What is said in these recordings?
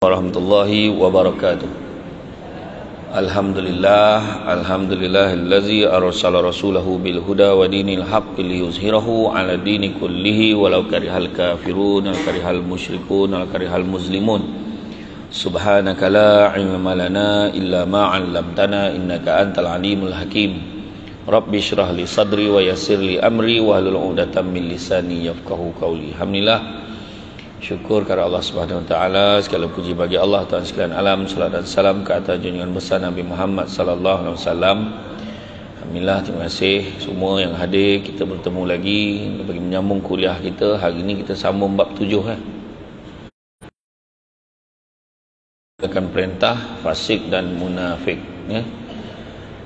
warahmatullahi wabarakatuh. Alhamdulillahillazi arsala rasulahu bil huda wa dinil haqqi liyuzhirahu 'ala dini kullihi walau karihal kafirun wal karihal musyrikun wal karihal muslimun. Subhanaka la ilma lana illa ma 'allamtana innaka antal alimul hakim. Rabbi shrah li sadri wa yassir li amri wahlul 'uqdatam min lisani yafqahu qawli. Alhamdulillah, syukur kepada Allah Subhanahu wa taala, segala puji bagi Allah Tuhan sekalian alam, salat dan salam ke atas junjungan besar Nabi Muhammad sallallahu alaihi wasallam. Alhamdulillah, terima kasih semua yang hadir. Kita bertemu lagi bagi menyambung kuliah kita. Hari ini kita sambung bab 7 akan perintah fasik dan munafik ya.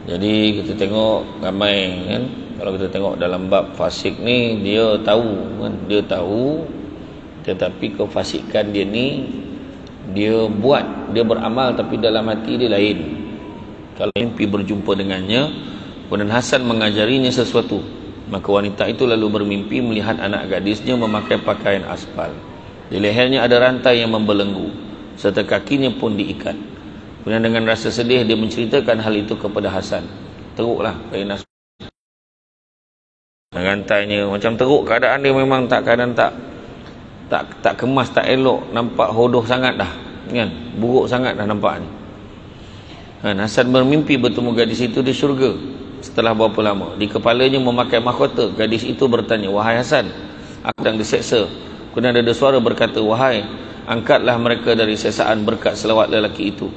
Jadi kita tengok ramai kan, kalau kita tengok dalam bab fasik ni dia tahu kan, dia tahu, tetapi kefasikan dia ni dia buat, dia beramal tapi dalam hati dia lain. Kalau mimpi berjumpa dengannya, kemudian Hasan mengajarinya sesuatu, maka wanita itu lalu bermimpi melihat anak gadisnya memakai pakaian aspal. Di lehernya ada rantai yang membelenggu, serta kakinya pun diikat. Kemudian dengan rasa sedih dia menceritakan hal itu kepada Hasan. Teruklah kain aspal, rantainya macam teruk, keadaan dia memang keadaan tak kemas, tak elok, nampak hodoh sangat dah kan, buruk sangat dah nampak ni. Hasan bermimpi bertemu gadis itu di syurga. Setelah berapa lama, di kepalanya memakai mahkota. Gadis itu bertanya, "Wahai Hasan, aku sedang diseksa." Kemudian ada suara berkata, "Wahai, angkatlah mereka dari seksaan berkat selawat lelaki itu.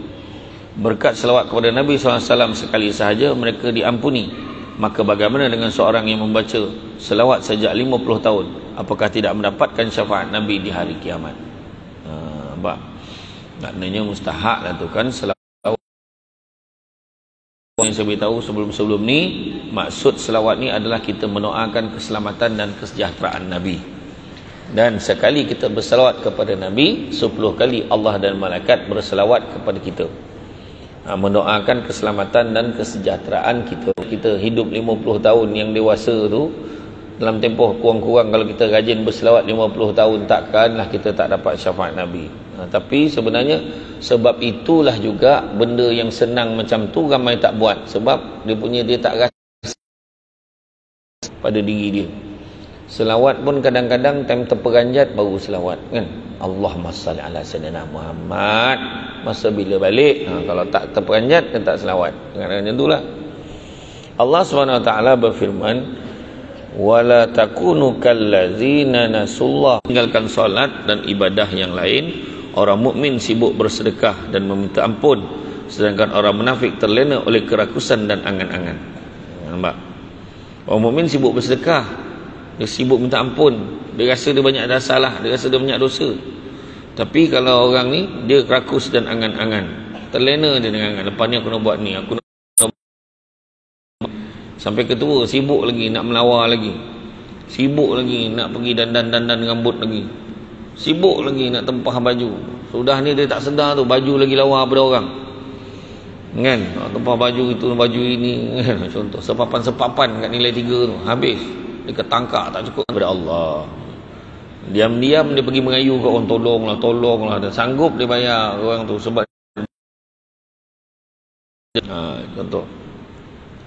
Berkat selawat kepada Nabi SAW sekali sahaja mereka diampuni. Maka bagaimana dengan seorang yang membaca selawat sejak 50 tahun? Apakah tidak mendapatkan syafaat Nabi di hari kiamat?" Maknanya mustahak lah tu kan selawat. Yang saya beritahu sebelum ni, maksud selawat ni adalah kita mendoakan keselamatan dan kesejahteraan Nabi. Dan sekali kita berselawat kepada Nabi, 10 kali Allah dan malaikat berselawat kepada kita, mendoakan keselamatan dan kesejahteraan kita. Kita hidup 50 tahun yang dewasa tu, dalam tempoh kurang-kurang kalau kita rajin berselawat 50 tahun, takkanlah kita tak dapat syafaat Nabi. Tapi sebenarnya sebab itulah juga benda yang senang macam tu ramai tak buat, sebab dia tak rasa pada diri dia. Selawat pun kadang-kadang time terperanjat baru selawat kan. Allahumma salli ala sayyidina Muhammad. Masa bila balik, kalau tak terperanjat dan tak selawat, kadang-kadang macam itulah. Allah SWT berfirman, wala takunu kallazina nasullah. Tinggalkan solat dan ibadah yang lain. Orang mukmin sibuk bersedekah dan meminta ampun, sedangkan orang munafik terlena oleh kerakusan dan angan-angan. Nampak? Orang mukmin sibuk bersedekah, dia sibuk minta ampun, dia rasa dia banyak ada salah, dia rasa dia banyak dosa. Tapi kalau orang ni dia rakus dan angan-angan, terlena dia dengan angan, lepas ni aku nak buat ni, aku nak sampai ketua, sibuk lagi nak melawar lagi, sibuk lagi nak pergi dandan rambut lagi, sibuk lagi nak tempah baju. Sudah ni dia tak sedar tu, baju lagi lawa pada orang kan, tempah baju itu, baju ini kan? Contoh sepapan kat nilai 3 tu, habis dia ketangkak tak cukup kepada Allah. Diam-diam dia pergi mengayu kat orang, tolonglah, dan sanggup dia bayar orang tu sebab contoh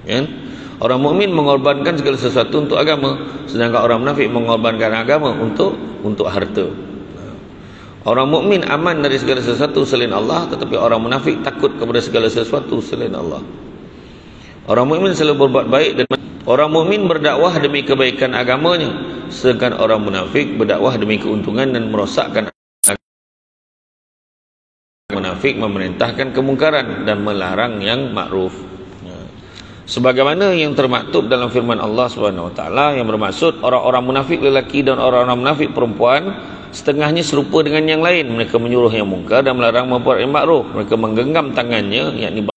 kan. Orang mukmin mengorbankan segala sesuatu untuk agama, sedangkan orang munafik mengorbankan agama untuk harta. Orang mukmin aman dari segala sesuatu selain Allah, tetapi orang munafik takut kepada segala sesuatu selain Allah. Orang mukmin selalu berbuat baik, dan orang mukmin berdakwah demi kebaikan agamanya, sedangkan orang munafik berdakwah demi keuntungan dan merosakkan agama. Munafik memerintahkan kemungkaran dan melarang yang makruf. Sebagaimana yang termaktub dalam firman Allah Subhanahu wa taala, yang bermaksud orang-orang munafik lelaki dan orang-orang munafik perempuan setengahnya serupa dengan yang lain. Mereka menyuruh yang mungkar dan melarang membuat yang makruf. Mereka menggenggam tangannya, yakni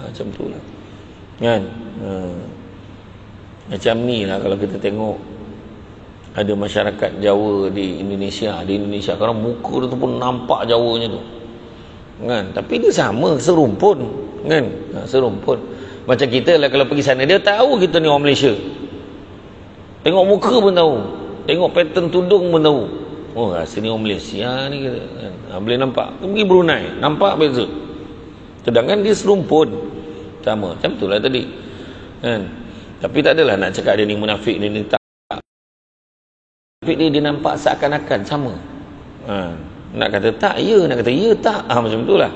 Macam tu lah kan. Macam ni lah kalau kita tengok ada masyarakat Jawa di Indonesia. Sekarang muka dia tu pun nampak Jawanya tu kan, tapi dia sama, serumpun kan. Serumpun macam kita lah, kalau pergi sana dia tahu kita ni orang Malaysia. Tengok muka pun tahu, tengok pattern tudung pun tahu. Oh, rasa ni orang Malaysia ni kan. Boleh nampak. Pergi Brunei nampak beza, sedangkan dia serumpun sama. Macam tu lah tadi kan. Tapi tak adalah nak cakap dia ni munafik, dia ni tak. Tapi dia nampak seakan-akan sama. Nak kata tak, ya. Nak kata ya, tak. Macam tu lah.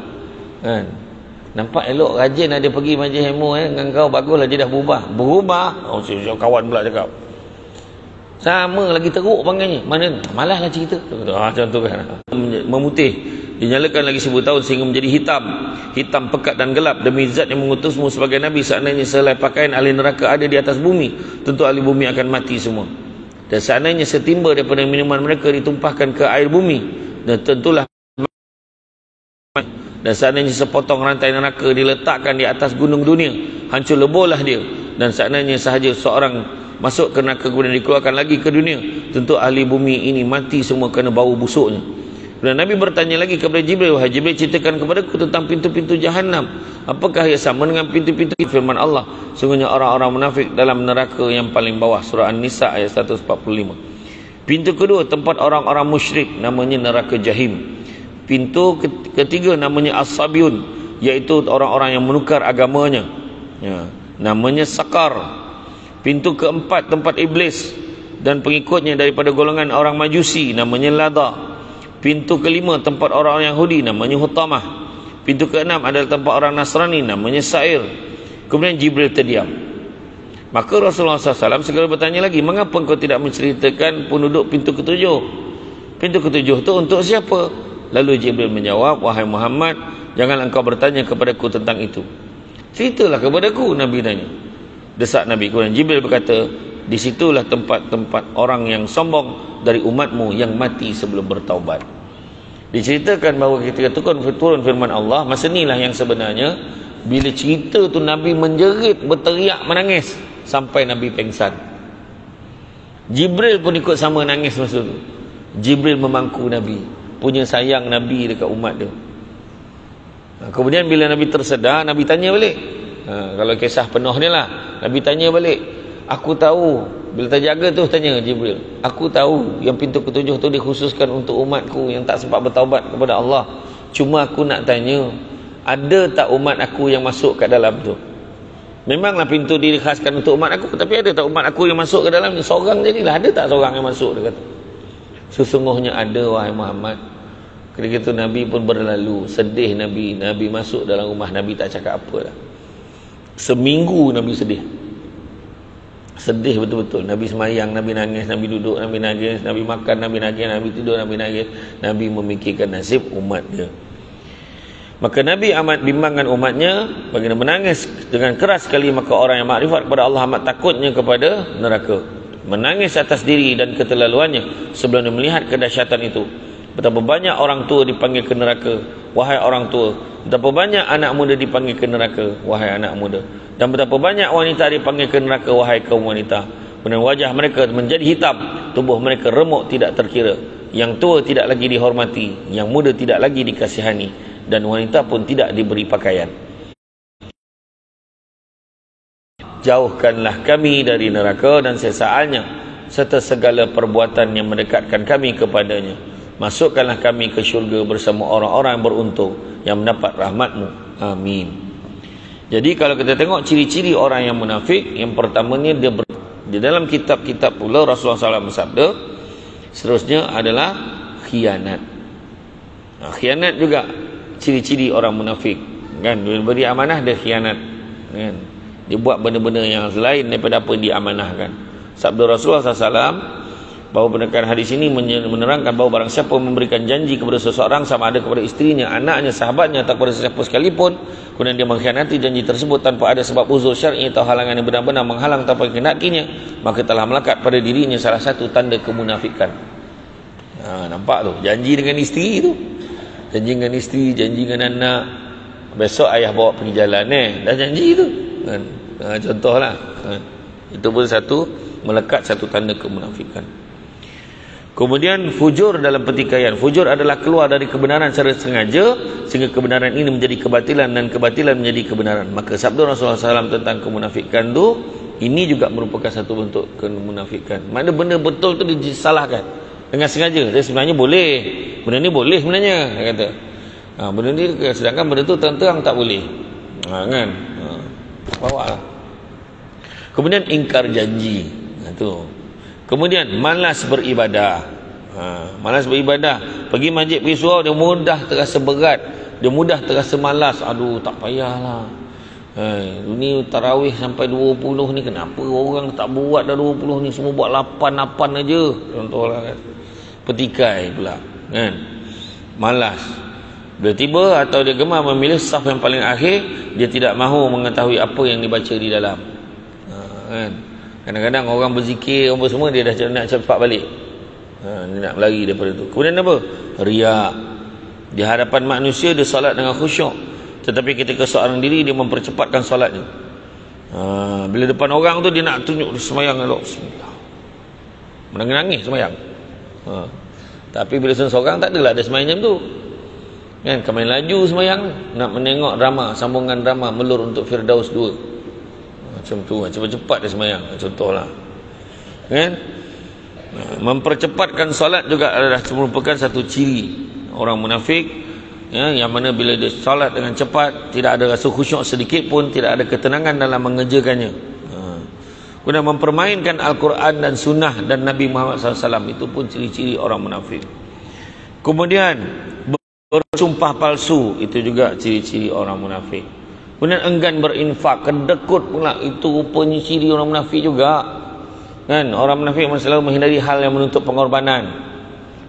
Nampak elok, rajin ada pergi majlis ilmu dengan kau, baguslah dia dah berubah. Kawan pula cakap sama lagi teruk panggilnya. Mana? Malas lah cerita. Macam tu kan. Memutih, dinyalakan lagi 1000 tahun sehingga menjadi hitam pekat dan gelap. Demi zat yang mengutusmu sebagai Nabi, seandainya selai pakaian ahli neraka ada di atas bumi, tentu ahli bumi akan mati semua. Dan seandainya setimba daripada minuman mereka ditumpahkan ke air bumi, dan tentulah. Dan seandainya sepotong rantai neraka diletakkan di atas gunung dunia, hancur leburlah dia. Dan seandainya sahaja seorang masuk ke neraka kemudian dikeluarkan lagi ke dunia, tentu ahli bumi ini mati semua kerana bau busuknya. Dan Nabi bertanya lagi kepada Jibril, wahai Jibril, ceritakan kepadaku tentang pintu-pintu Jahannam. Apakah ia sama dengan pintu-pintu? Firman Allah, sungguhnya orang-orang munafik dalam neraka yang paling bawah. Surah An-Nisa ayat 145. Pintu kedua tempat orang-orang musyrik, namanya neraka Jahim. Pintu ketiga namanya As-Sabiun, iaitu orang-orang yang menukar agamanya, namanya Sakar. Pintu keempat tempat iblis dan pengikutnya daripada golongan orang Majusi, namanya Lada. Pintu kelima tempat orang Yahudi, namanya Hutamah. Pintu keenam adalah tempat orang Nasrani, namanya Sa'ir. Kemudian Jibril terdiam. Maka Rasulullah SAW segera bertanya lagi, mengapa engkau tidak menceritakan penduduk pintu ketujuh? Pintu ketujuh itu untuk siapa? Lalu Jibril menjawab, wahai Muhammad, janganlah engkau bertanya kepadaku tentang itu. Ceritalah kepadaku, Nabi tanya. Desak Nabi. Kemudian Jibril berkata, disitulah tempat-tempat orang yang sombong dari umatmu yang mati sebelum bertaubat. Diceritakan bahawa ketika turun firman Allah, masa inilah yang sebenarnya, bila cerita tu Nabi menjerit, berteriak, menangis sampai Nabi pengsan. Jibril pun ikut sama nangis masa tu. Jibril memangku Nabi, punya sayang Nabi dekat umat dia. Kemudian bila Nabi tersedar, Nabi tanya balik. Kalau kisah penuh ni lah, Nabi tanya balik, aku tahu, bila terjaga tu tanya Jibril, aku tahu yang pintu ketujuh tu dikhususkan untuk umatku yang tak sempat bertaubat kepada Allah. Cuma aku nak tanya, ada tak umat aku yang masuk kat dalam tu? Memanglah pintu dikhaskan untuk umat aku, tapi ada tak umat aku yang masuk ke dalam ni? Seorang jadilah, ada tak seorang yang masuk? Dia kata, sesungguhnya ada, wahai Muhammad. Ketika itu Nabi pun berlalu, sedih Nabi. Nabi masuk dalam rumah, Nabi tak cakap apa lah. Seminggu Nabi sedih betul-betul. Nabi semayang, Nabi nangis, Nabi duduk, Nabi nangis, Nabi makan, Nabi nangis, Nabi tidur, Nabi nangis. Nabi memikirkan nasib umat dia. Maka Nabi amat bimbangkan umatnya, baginda menangis dengan keras sekali. Maka orang yang makrifat kepada Allah amat takutnya kepada neraka, menangis atas diri dan keterlaluannya sebelum dia melihat kedahsyatan itu. Betapa banyak orang tua dipanggil ke neraka, wahai orang tua. Betapa banyak anak muda dipanggil ke neraka, wahai anak muda. Dan betapa banyak wanita dipanggil ke neraka, wahai kaum wanita. Kemudian wajah mereka menjadi hitam, tubuh mereka remuk tidak terkira. Yang tua tidak lagi dihormati, yang muda tidak lagi dikasihani, dan wanita pun tidak diberi pakaian. Jauhkanlah kami dari neraka dan sesaannya, serta segala perbuatan yang mendekatkan kami kepadanya. Masukkanlah kami ke syurga bersama orang-orang yang beruntung, yang mendapat rahmat-Mu. Amin. Jadi kalau kita tengok ciri-ciri orang yang munafik, yang pertamanya di dalam kitab-kitab pula Rasulullah SAW bersabda, seterusnya adalah khianat. Khianat juga ciri-ciri orang munafik, kan? Dia beri amanah, dia khianat, kan? Dia buat benda-benda yang lain daripada apa yang diamanahkan. Sabda Rasulullah SAW bahawa pendekan hadis ini menerangkan bahawa barang siapa memberikan janji kepada seseorang, sama ada kepada isterinya, anaknya, sahabatnya atau kepada sesiapa sekalipun, kemudian dia mengkhianati janji tersebut tanpa ada sebab uzur syar'i atau halangan yang benar-benar menghalang tanpa kehendakinya, maka telah melekat pada dirinya salah satu tanda kemunafikan. Nampak tu, janji dengan isteri tu, janji dengan isteri, janji dengan anak, besok ayah bawa pergi jalan dah janji tu kan. Contohlah itu pun satu melekat satu tanda kemunafikan. Kemudian fujur dalam pertikaian. Fujur adalah keluar dari kebenaran secara sengaja sehingga kebenaran ini menjadi kebatilan dan kebatilan menjadi kebenaran. Maka sabda Rasulullah SAW tentang kemunafikan tu, ini juga merupakan satu bentuk kemunafikan. Mana benda betul tu disalahkan dengan sengaja. Jadi sebenarnya boleh, benda ni boleh sebenarnya, dia kata. Benda ni, sedangkan benda tu terang-terang tak boleh. Kan? Bawa lah. Kemudian ingkar janji. Tu. Kemudian malas beribadah. Malas beribadah. Pergi masjid, pergi surau, dia mudah terasa berat, dia mudah terasa malas. Aduh, tak payahlah. Ni tarawih sampai 20 ni, kenapa orang tak buat dah 20 ni, semua buat 8 aja. Contohlah kan. Petikai pula kan. Malas. Dia tiba atau dia gemar memilih saf yang paling akhir, dia tidak mahu mengetahui apa yang dibaca di dalam. Kan. Kadang-kadang orang berzikir, orang semua, dia dah nak cepat balik. Dia nak lari daripada tu. Kemudian apa? Riak. Di hadapan manusia dia solat dengan khusyuk, tetapi ketika seorang diri dia mempercepatkan solatnya. Bila depan orang tu dia nak tunjuk semayang elok. Bismillah. Menangis semayang. Tapi bila seorang tak adalah ada semayang macam tu. Kan, kami laju semayang, nak menengok drama, sambungan drama Melur untuk Firdaus 2. Macam tu, cepat-cepat dia semayang. Contohlah kan? Mempercepatkan solat juga adalah merupakan satu ciri orang munafik, yang mana bila dia solat dengan cepat, tidak ada rasa khusyuk sedikit pun, tidak ada ketenangan dalam mengerjakannya. Kemudian mempermainkan Al-Quran dan Sunnah dan Nabi Muhammad SAW, itu pun ciri-ciri orang munafik. Kemudian bersumpah palsu, itu juga ciri-ciri orang munafik. Kemudian enggan berinfak, kedekut pula, itu rupanya ciri orang munafik juga. Kan, orang munafik selalu menghindari hal yang menuntut pengorbanan,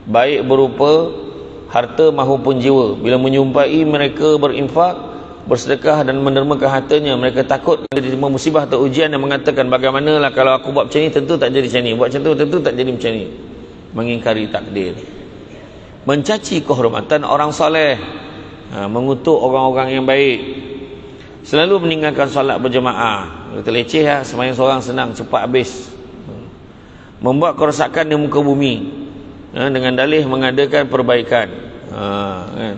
baik berupa harta maupun jiwa. Bila menyumpai mereka berinfak, bersedekah dan mendermakan hartanya, mereka takut diterima musibah atau ujian yang mengatakan, bagaimanalah kalau aku buat macam ni, tentu tak jadi macam ni, buat macam tu tentu tak jadi macam ni. Mengingkari takdir. Mencaci kehormatan orang soleh, mengutuk orang-orang yang baik. Selalu meninggalkan solat berjemaah. Kita leceh lah, sembahyang seorang senang, cepat habis. Membuat kerosakan di muka bumi, dengan dalih mengadakan perbaikan. Kan?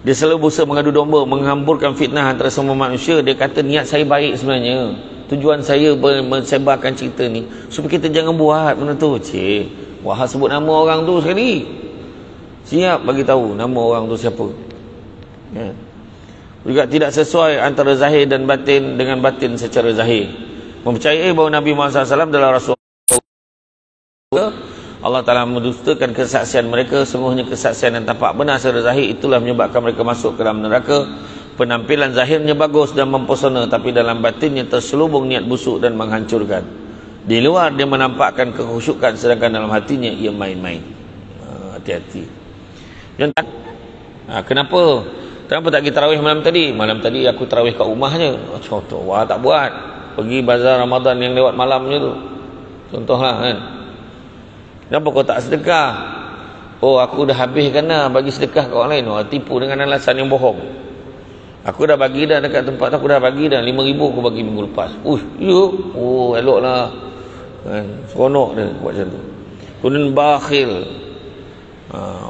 Dia selalu berusaha mengadu domba, menghamburkan fitnah antara semua manusia. Dia kata niat saya baik sebenarnya, tujuan saya mensebarkan cerita ni supaya kita jangan buat benda tu. Wah, sebut nama orang tu sekali, siap bagi tahu nama orang tu siapa. Juga tidak sesuai antara zahir dan batin dengan batin secara zahir. Mempercayai bahawa Nabi Muhammad SAW adalah Rasul Allah Ta'ala, mendustakan kesaksian mereka. Sungguhnya kesaksian yang tampak benar secara zahir itulah menyebabkan mereka masuk ke dalam neraka. Penampilan zahirnya bagus dan mempesona, tapi dalam batinnya terselubung niat busuk dan menghancurkan. Di luar dia menampakkan kekhusyukan, sedangkan dalam hatinya ia main-main. Hati-hati. Kenapa tak pergi tarawih malam tadi? Malam tadi aku tarawih kat rumahnya. Contoh, wah tak buat. Pergi bazar Ramadan yang lewat malamnya tu. Contohlah kan. Kenapa kau tak sedekah? Oh, aku dah habiskan dah bagi sedekah kat orang lain. Wah, tipu dengan alasan yang bohong. Aku dah bagi dah dekat tempat aku, dah bagi dah 5,000 aku bagi minggu lepas. Ya. Oh, eloklah. Kan, seronok dia buat macam tu. Kemudian bakhil.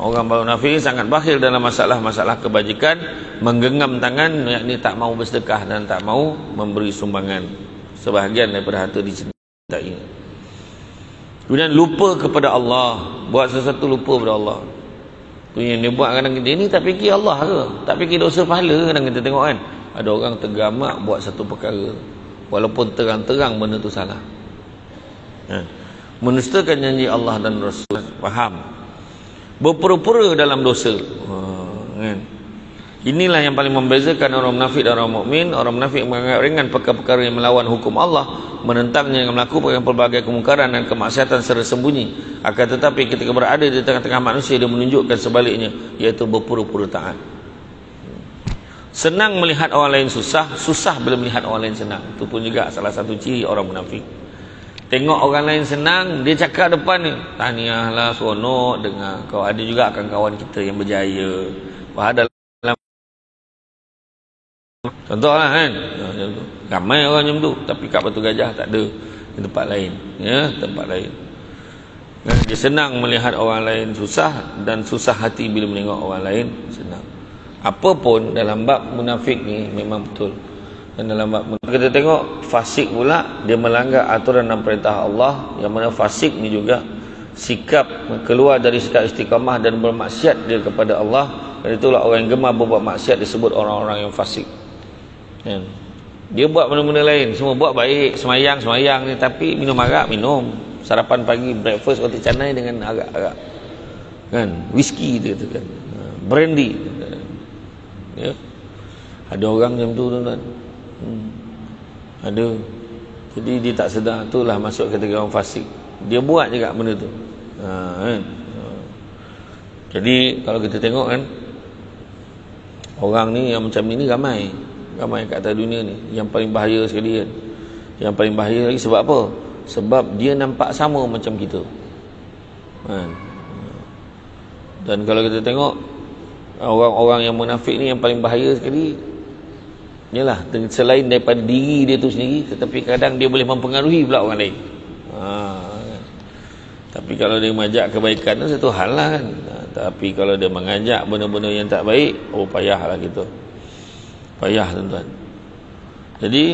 Orang munafik sangat bakhil dalam masalah-masalah kebajikan, menggenggam tangan, yakni tak mau bersedekah dan tak mau memberi sumbangan sebahagian daripada harta dicintai. Kemudian lupa kepada Allah, buat sesuatu lupa kepada Allah. Tu yang dia buat kadang kita ni tak fikir Allah ke, tak fikir dosa pahala. Kadang kita tengok kan, ada orang tergamak buat satu perkara walaupun terang-terang benda tu salah. Menustakan janji Allah dan Rasul, faham, berpura-pura dalam dosa. Kan? Inilah yang paling membezakan orang munafik dan orang mukmin. Orang munafik menganggap ringan perkara-perkara yang melawan hukum Allah, menentangnya dengan melakukan pelbagai kemungkaran dan kemaksiatan secara sembunyi. Akan tetapi ketika berada di tengah-tengah manusia, dia menunjukkan sebaliknya, iaitu berpura-pura taat. Senang melihat orang lain susah, susah bila melihat orang lain senang. Itu pun juga salah satu ciri orang munafik. Tengok orang lain senang, dia cakap depan ni, tahniahlah, seronok dengar. Kau ada juga akan kawan kita yang berjaya. Wah, Contohlah kan, macam tu. Ramai orang macam tu, tapi kat Batu Gajah tak ada, di tempat lain, ya, tempat lain. Dia senang melihat orang lain susah, dan susah hati bila menengok orang lain senang. Apapun dalam bab munafik ni memang betul. Dan dalam bab kita tengok fasik pula, dia melanggar aturan dan perintah Allah. Yang mana fasik ni juga sikap keluar dari sikap istiqamah dan bermaksiat dia kepada Allah. Dan itulah orang yang gemar berbuat maksiat disebut orang-orang yang fasik. Dia buat benda-benda lain, semua buat baik, semayang ni, tapi minum arak, minum sarapan pagi, breakfast roti canai dengan arak-arak, kan, whisky dia kata kan, brandy, ya. Ada orang macam tu tuan-tuan, ada. Jadi dia tak sedar, itulah masuk kategori orang fasik. Dia buat juga benda tu, kan? Jadi kalau kita tengok kan, orang ni yang macam ni ramai kat atas dunia ni. Yang paling bahaya sekali kan, yang paling bahaya lagi sebab apa? Sebab dia nampak sama macam kita, kan? Dan kalau kita tengok orang-orang yang munafik ni, yang paling bahaya sekali ialah selain daripada diri dia tu sendiri, tetapi kadang dia boleh mempengaruhi pula orang lain. Kan? Tapi kalau dia mengajak kebaikan tu satu hal lah kan. Tapi kalau dia mengajak benda-benda yang tak baik, payahlah kita. Payah tuan-tuan. Jadi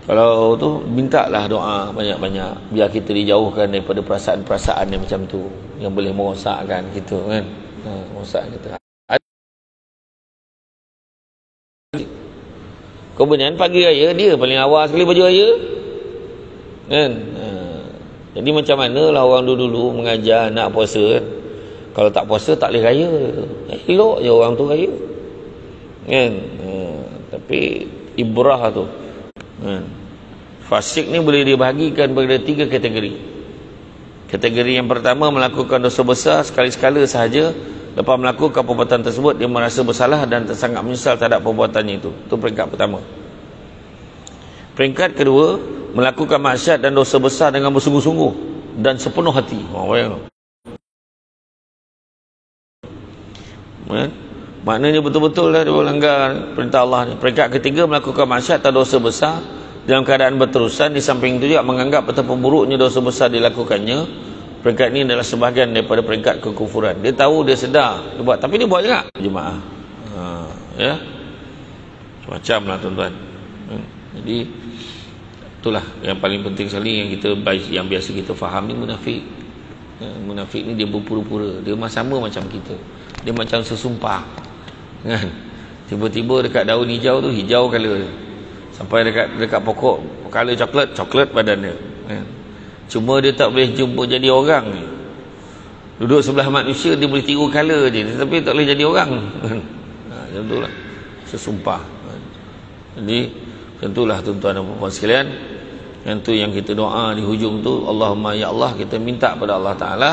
kalau tu mintalah doa banyak-banyak biar kita dijauhkan daripada perasaan-perasaan yang macam tu, yang boleh merosakkan kita kan. Rosak kita. Kemudian pagi raya dia paling awal sekali baju raya, kan? Jadi macam mana lah orang dulu-dulu mengajar nak puasa kan? Kalau tak puasa tak boleh raya. Elok je orang tu raya, kan? Tapi ibrah tu, kan? Fasik ni boleh dibahagikan pada 3 kategori. Kategori yang pertama, melakukan dosa besar sekali-sekala sahaja. Lepas melakukan perbuatan tersebut, dia merasa bersalah dan sangat menyesal terhadap perbuatannya itu. Itu peringkat pertama. Peringkat kedua, melakukan maksiat dan dosa besar dengan bersungguh-sungguh dan sepenuh hati. Bayang. Maknanya betul-betul lah dia melanggar perintah Allah ni. Peringkat ketiga, melakukan maksiat atau dosa besar dalam keadaan berterusan. Di samping itu juga menganggap betapa buruknya dosa besar dilakukannya. Peringkat ini adalah sebahagian daripada peringkat kekufuran. Dia tahu, dia sedar, dia buat, tapi dia buat juga jemaah. Ya, macam lah tuan-tuan. Jadi itulah yang paling penting sekali yang kita, yang biasa kita faham ni munafik. Munafik ni dia berpura-pura, dia sama macam kita. Dia macam sesumpah, kan? Tiba-tiba dekat daun hijau tu hijau colour dia, sampai dekat pokok colour coklat badan dia, kan? Cuma dia tak boleh jumpa jadi orang ni. Duduk sebelah manusia dia boleh tiru colour je, tapi tak boleh jadi orang. Macam tu lah, sesumpah. Jadi tentulah tuan-tuan dan puan sekalian, yang tu yang kita doa di hujung tu, Allahumma ya Allah, kita minta pada Allah Ta'ala,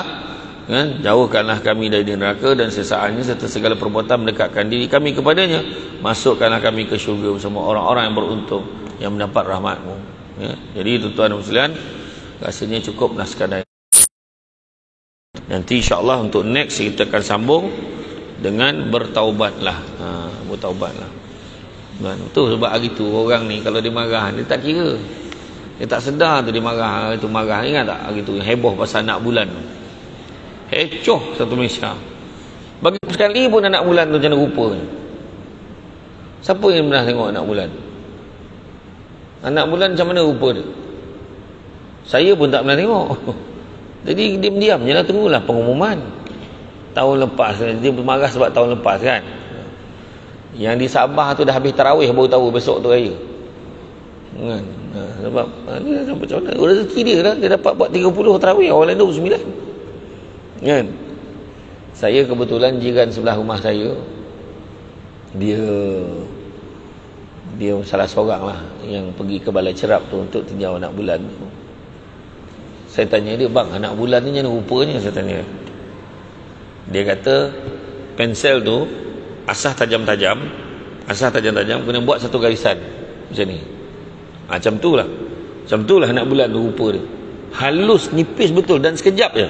kan, jauhkanlah kami dari neraka dan sesaannya serta segala perbuatan mendekatkan diri kami kepadanya. Masukkanlah kami ke syurga bersama orang-orang yang beruntung, yang mendapat rahmat-Mu, ya. Jadi tuan-tuan dan sekalian, rasanya cukuplah sekadar. Nanti insya-Allah untuk next kita akan sambung dengan bertaubatlah. Bertaubatlah. Dan tu sebab hari tu orang ni kalau dia marah, dia tak kira. Dia tak sedar tu dia marah, itu marah. Ingat tak hari tu heboh pasal anak bulan tu. Hecoh satu Malaysia. Bagi sekali pun anak bulan tu macam mana rupanya. Siapa yang pernah tengok anak bulan? Anak bulan macam mana rupa dia? Saya pun tak pernah tengok. Jadi diam-diam je lah, tunggulah pengumuman. Tahun lepas, dia marah sebab tahun lepas kan. Yang di Sabah tu dah habis tarawih baru tahu besok tu raya, kan? Sebab dia sampai macam mana, rezeki dia lah, dia dapat buat 30 tarawih, orang lain 29, kan? Saya kebetulan jiran sebelah rumah saya, dia salah seorang lah yang pergi ke balai cerap tu untuk tinjau anak bulan. Saya tanya dia, bang, anak bulan ni macam rupanya? Saya tanya. Dia kata pensel tu asah tajam-tajam, kena buat satu garisan macam ni. Macam tu lah anak bulan tu rupa dia. Halus, nipis betul dan sekejap je.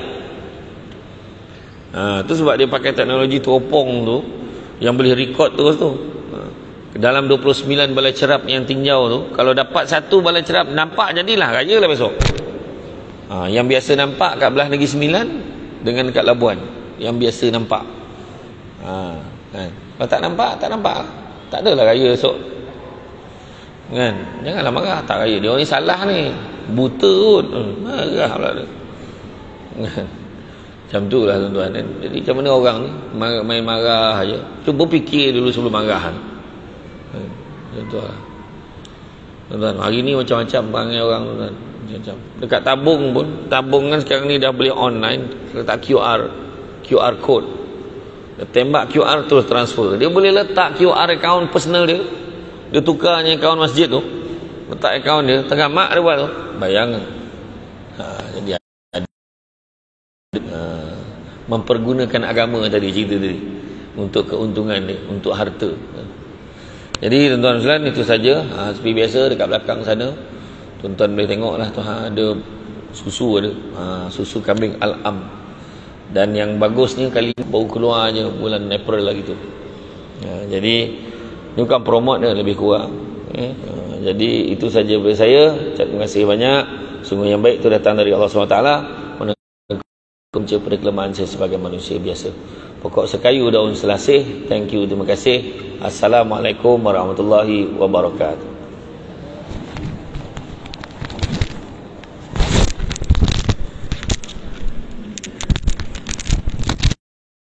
Tu sebab dia pakai teknologi teropong tu yang boleh record terus tu. Dalam 29 balai cerap yang tinjau tu, kalau dapat satu balai cerap nampak, jadilah raya lah besok. Yang biasa nampak kat belah Negeri Sembilan dengan kat Labuan, yang biasa nampak. Kan? Kalau tak nampak, tak adalah raya esok. Kan? Janganlah marah, tak raya. Dia orang ni salah ni, buta kot. Marah pula dia. Kan? Macam tu lah tuan-tuan. Jadi macam mana orang ni main marah je. Cuba fikir dulu sebelum marah. Macam tu lah tuan-tuan. Hari ni macam-macam perangai orang tuan-tuan. Macam-macam. Dekat tabung pun, tabung kan sekarang ni dah boleh online. Letak QR code. Dia tembak QR terus transfer. Dia boleh letak QR account personal dia. Dia tukarnya account masjid tu, letak account dia, tengah mak dia buat tu. Bayangkan. Jadi mempergunakan agama tadi, cerita tadi, untuk keuntungan dia, untuk harta. Jadi tuan-tuan sekalian, itu saja. Seperti biasa dekat belakang sana, tuan-tuan boleh tengok lah, ada susu, ada susu kambing Al-Am. Dan yang bagusnya kali baru keluar je bulan April lagi tu. Jadi ini bukan promote dia, lebih kurang. Jadi itu saja dari saya. Terima kasih banyak. Sungguh yang baik itu datang dari Allah SWT. Mencari kelemahan saya sebagai manusia biasa. Pokok sekayu daun selasih. Thank you, terima kasih. Assalamualaikum warahmatullahi wabarakatuh.